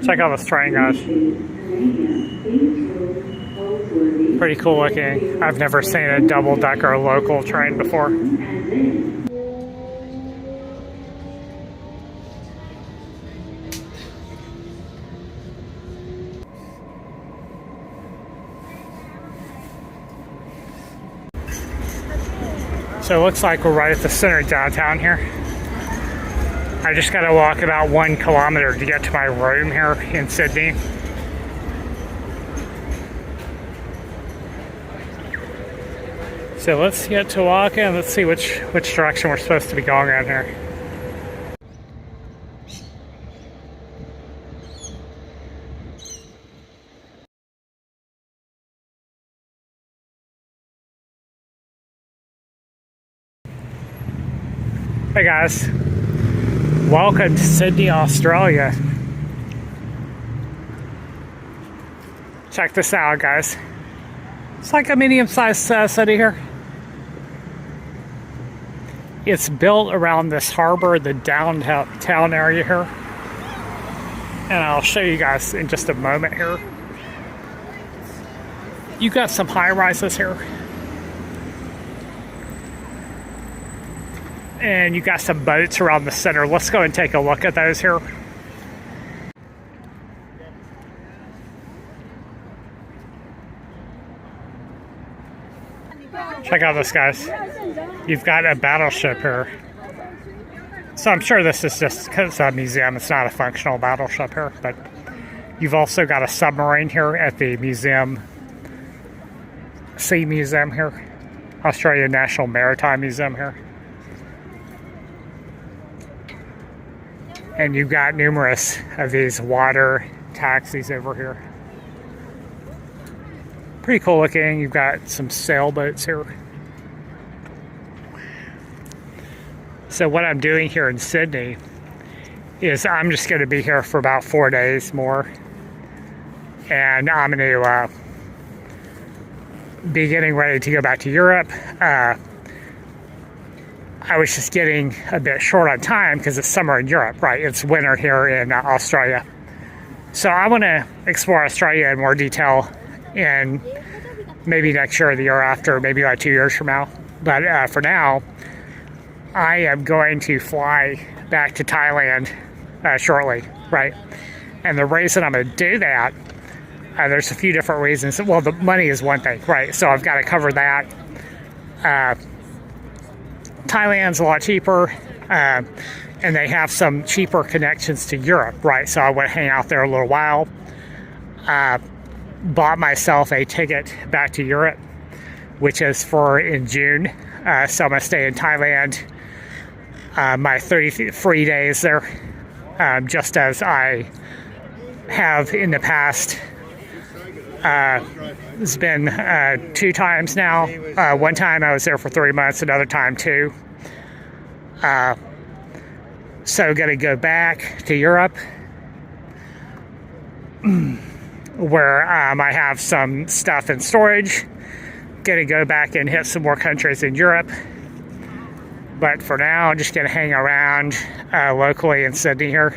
Check out this train, guys. Pretty cool looking. I've never seen a double-decker local train before. So it looks like we're right at the center of downtown here. I just gotta walk about 1 kilometer to get to my room here in Sydney. So let's get to walking. Let's see which direction we're supposed to be going in here. Hey guys, welcome to Sydney, Australia. Check this out, guys. It's like a medium-sized city here. It's built around this harbor, the downtown area here. And I'll show you guys in just a moment here. You got some high-rises here. And you got some boats around the center. Let's go and take a look at those here. Check out this, guys. You've got a battleship here. So I'm sure this is just because it's a museum. It's not a functional battleship here, but you've also got a submarine here at the museum, Sea Museum here, Australian National Maritime Museum here. And you've got numerous of these water taxis over here. Pretty cool looking. You've got some sailboats here. So what I'm doing here in Sydney is I'm just going to be here for about 4 days more. And I'm going to be getting ready to go back to Europe. I was just getting a bit short on time because it's summer in Europe, right? It's winter here in Australia. So I want to explore Australia in more detail in maybe next year or the year after, maybe like 2 years from now. But for now, I am going to fly back to Thailand shortly, right? And the reason I'm going to do that, there's a few different reasons. Well, the money is one thing, right? So I've got to cover that. Thailand's a lot cheaper, and they have some cheaper connections to Europe, right? So I went hang out there a little while, bought myself a ticket back to Europe, which is for in June. So I'm going to stay in Thailand my 33 days there, just as I have in the past. It's been 2 times now. One time I was there for 3 months, another time 2. So gonna go back to Europe where I have some stuff in storage. Gonna go back and hit some more countries in Europe. But for now, I'm just gonna hang around locally in Sydney here.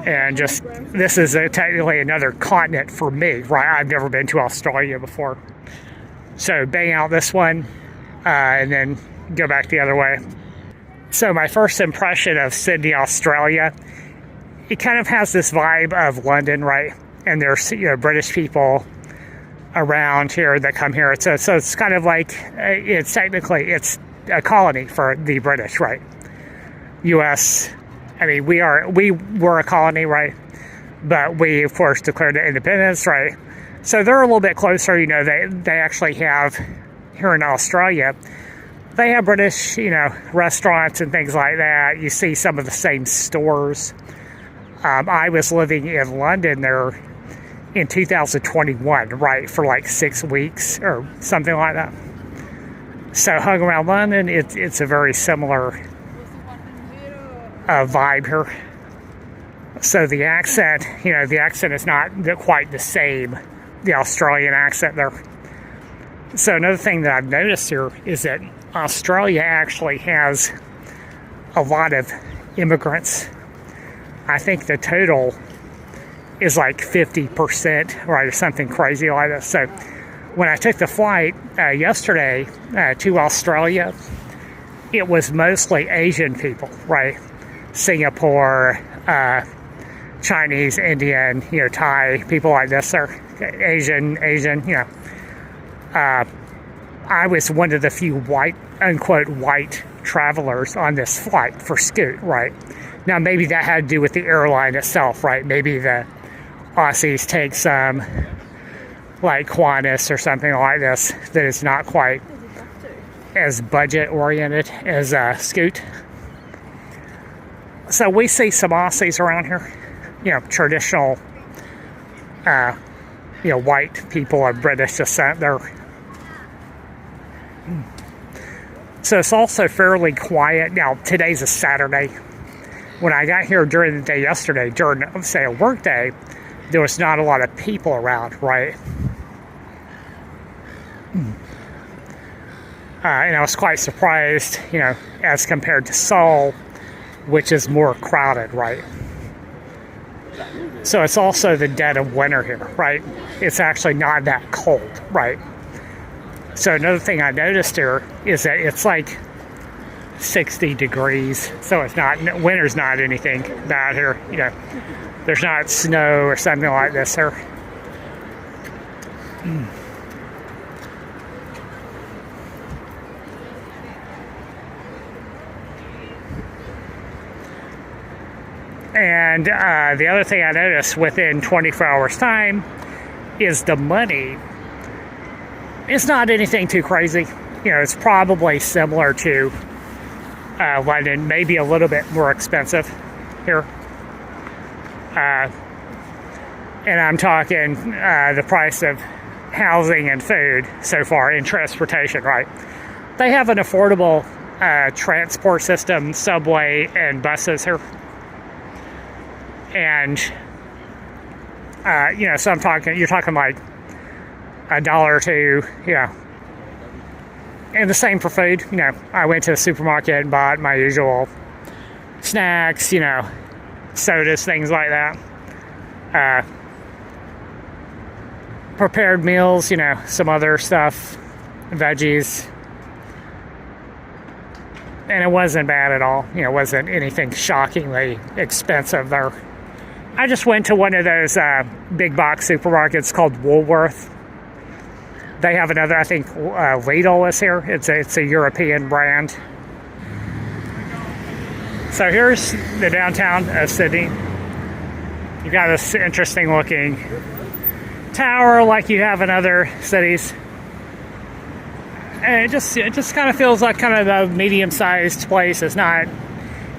And just, this is technically another continent for me, right? I've never been to Australia before. So bang out this one, and then go back the other way. So my first impression of Sydney, Australia, it kind of has this vibe of London, right? And there's, you know, British people around here that come here. So it's kind of like, it's technically, it's a colony for the British, right? U.S., I mean, we were a colony, right? But we, of course, declared independence, right? So they're a little bit closer, you know, they actually have, here in Australia, they have British, you know, restaurants and things like that. You see some of the same stores. I was living in London there in 2021, right, for like 6 weeks or something like that. So hung around London, it's a very similar vibe here. So the accent, you know, the accent is not quite the same, the Australian accent there. So another thing that I've noticed here is that Australia actually has a lot of immigrants. I think the total is like 50%, right, or something crazy like this. So when I took the flight yesterday to Australia, it was mostly Asian people, right? Singapore, Chinese, Indian, Thai, people like this are Asian, I was one of the few white, unquote, white travelers on this flight for Scoot, right? Now, maybe that had to do with the airline itself, right? Maybe the Aussies take some, like Qantas or something like this, that is not quite as budget-oriented as Scoot. So we see some Aussies around here, traditional, white people of British descent. So it's also fairly quiet. Now, today's a Saturday. When I got here during the day yesterday, during, say, a work day, there was not a lot of people around, right? And I was quite surprised, as compared to Seoul, which is more crowded, right? So it's also the dead of winter here, right? It's actually not that cold, right? So another thing I noticed here is that it's like 60 degrees. So it's not, winter's not anything bad here. There's not snow or something like this here. And the other thing I noticed within 24 hours time is the money. It's not anything too crazy. It's probably similar to London, maybe a little bit more expensive here. And I'm talking the price of housing and food so far, and transportation, right? They have an affordable transport system, subway and buses here. And, so you're talking like $1 or $2, And the same for food. I went to the supermarket and bought my usual snacks, sodas, things like that. Prepared meals, some other stuff, veggies. And it wasn't bad at all. It wasn't anything shockingly expensive there. I just went to one of those big box supermarkets called Woolworth. They have another, I think, Lidl is here. It's a European brand. So here's the downtown of Sydney. You've got this interesting looking tower like you have in other cities. And it just kind of feels like kind of a medium-sized place. It's not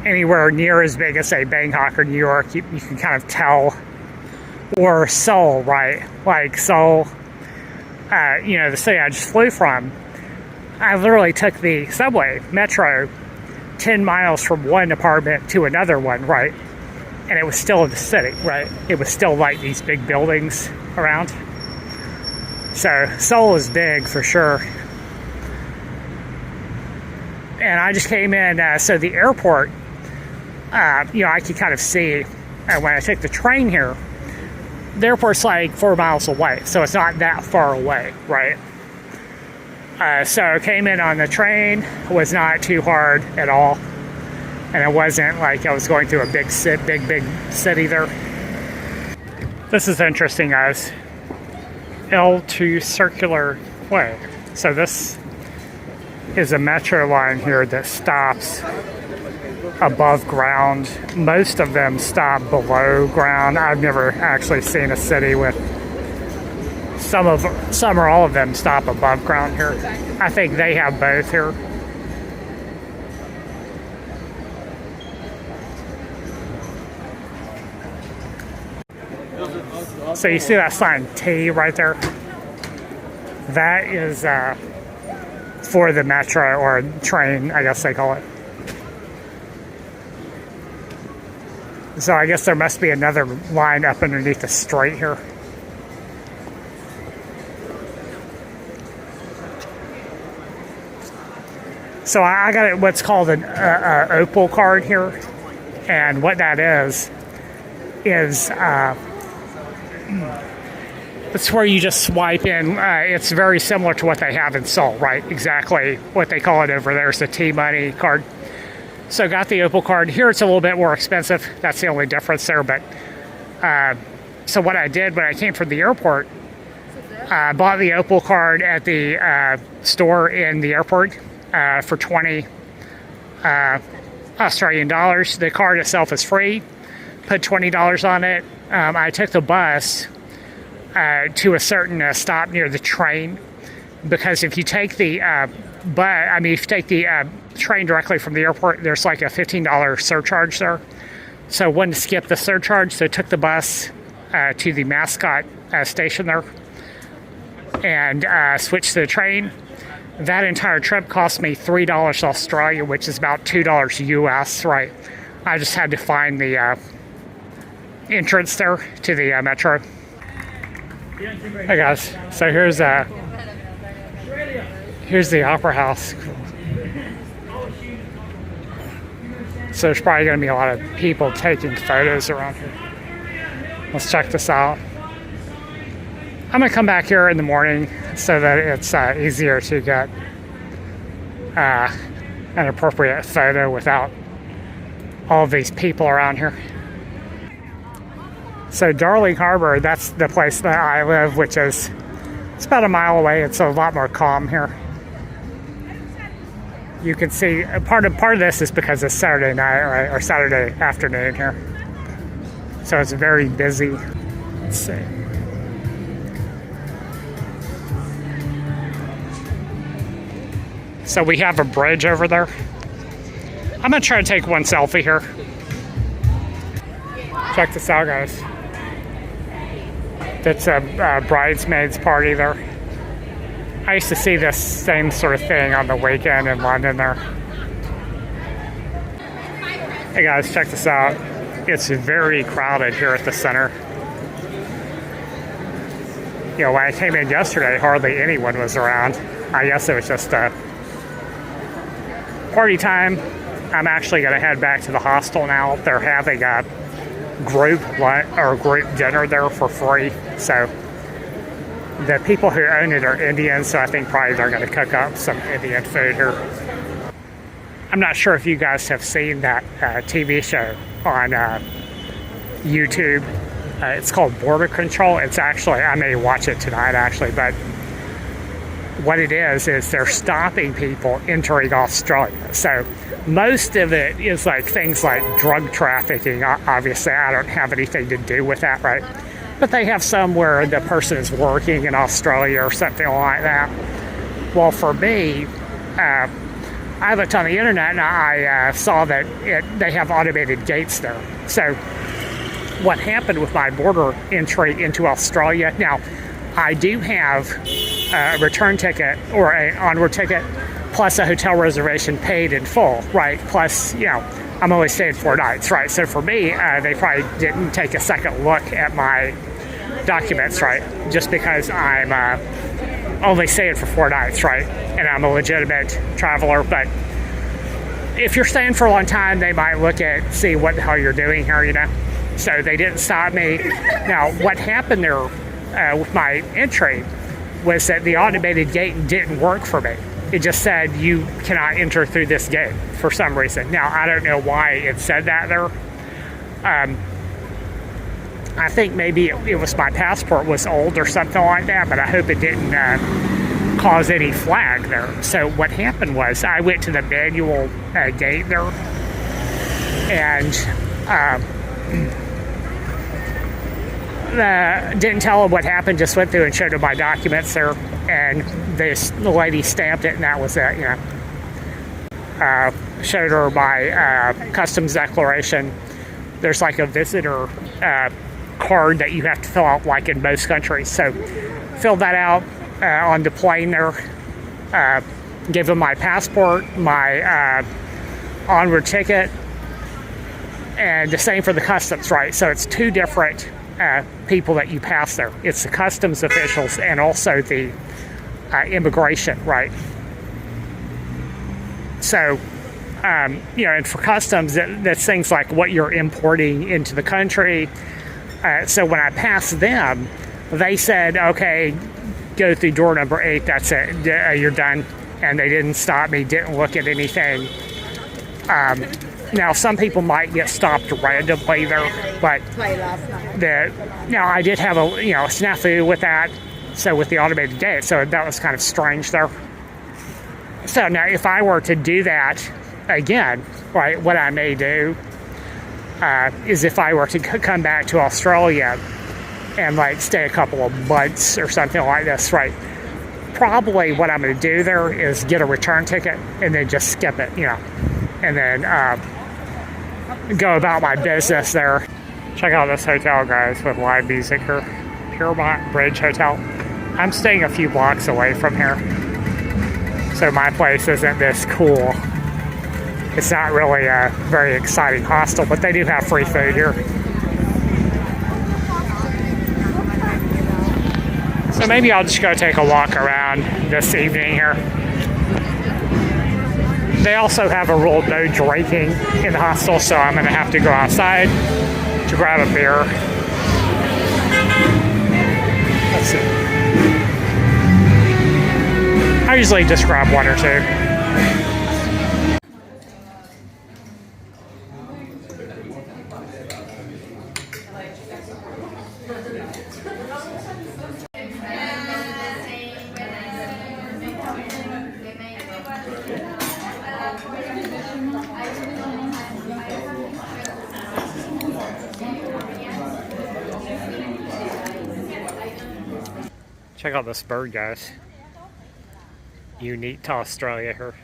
anywhere near as big as, say, Bangkok or New York. You can kind of tell. Or Seoul, right? Like Seoul, the city I just flew from. I literally took the subway, metro, 10 miles from one apartment to another one, right? And it was still in the city, right? It was still like these big buildings around. So Seoul is big for sure. And I just came in, so the airport, I could kind of see when I took the train here, the airport's like 4 miles away, so it's not that far away, right? So I came in on the train, was not too hard at all, and it wasn't like I was going through a big city there. This is interesting, guys. L2 circular way. So this is a metro line here that stops above ground. Most of them stop below ground. I've never actually seen a city with some or all of them stop above ground here. I think they have both here. So you see that sign T right there? That is for the metro or train, I guess they call it. So I guess there must be another line up underneath the street here. So I got what's called an Opal card here. And what that is is it's where you just swipe in. It's very similar to what they have in Seoul, right? Exactly what they call it over there is the T-Money card. So got the Opal card. Here it's a little bit more expensive. That's the only difference there. But so what I did when I came from the airport, I bought the Opal card at the store in the airport for 20 Australian dollars. The card itself is free. Put $20 on it. I took the bus to a certain stop near the train, because if you take the if you take the train directly from the airport, there's like a $15 surcharge there. So I wanted to skip the surcharge, so I took the bus to the Mascot station there and switched to the train. That entire trip cost me $3 Australia, which is about $2 US, right? I just had to find the entrance there to the metro. Hey guys, so here's the Opera House. So there's probably going to be a lot of people taking photos around here. Let's check this out. I'm going to come back here in the morning so that it's easier to get an appropriate photo without all of these people around here. So Darling Harbor, that's the place that I live, which is, it's about a mile away. It's a lot more calm here. You can see part of this is because it's Saturday night, right, or Saturday afternoon here. So it's very busy. Let's see. So we have a bridge over there. I'm gonna try to take one selfie here. Check this out, guys. That's a bridesmaids party there. I used to see this same sort of thing on the weekend in London there. Hey guys, check this out. It's very crowded here at the center. You know, when I came in yesterday, hardly anyone was around. I guess it was just party time. I'm actually going to head back to the hostel now. They're having a group lunch or group dinner there for free. So the people who own it are Indian, so I think probably they're going to cook up some Indian food here. I'm not sure if you guys have seen that TV show on YouTube. It's called Border Control. It's actually, I may watch it tonight actually, but what it is they're stopping people entering Australia. So most of it is like things like drug trafficking. Obviously, I don't have anything to do with that, right? But they have some where the person is working in Australia or something like that. Well, for me, I looked on the internet and I saw that they have automated gates there. So what happened with my border entry into Australia, now I do have a return ticket or an onward ticket plus a hotel reservation paid in full, right? Plus, you know, I'm only staying 4 nights, right? So for me, they probably didn't take a second look at my documents, right? Just because I'm only staying for 4 nights, right? And I'm a legitimate traveler. But if you're staying for a long time, they might look at, see what the hell you're doing here, you know? So they didn't stop me. Now, what happened there with my entry was that the automated gate didn't work for me. It just said you cannot enter through this gate for some reason. Now, I don't know why it said that there. I think maybe it was my passport was old or something like that, but I hope it didn't cause any flag there. So what happened was I went to the manual gate there and didn't tell them what happened, just went through and showed them my documents there, and the lady stamped it, and that was it, you know. Showed her my customs declaration. There's like a visitor card that you have to fill out like in most countries. So filled that out on the plane there, give them my passport, my onward ticket, and the same for the customs, right? So it's 2 different people that you pass there. It's the customs officials and also the immigration, right? So And for customs, that's things like what you're importing into the country. So when I passed them, they said, okay, go through door number 8, that's it, you're done. And they didn't stop me, didn't look at anything. Now, some people might get stopped randomly there, but I did have a snafu with that, so with the automated gate, so that was kind of strange there. So now, if I were to do that again, right, what I may do is if I were to come back to Australia and like stay a couple of months or something like this, right, probably what I'm going to do there is get a return ticket and then just skip it, and then go about my business there. Check out this hotel, guys, with live music here. Piermont Bridge Hotel. I'm staying a few blocks away from here, so my place isn't this cool. It's not really a very exciting hostel, but they do have free food here. So maybe I'll just go take a walk around this evening here. They also have a rule no drinking in the hostel, so I'm going to have to go outside to grab a beer. Let's see. I usually just grab one or two. Check out this bird, guys. Unique to Australia here.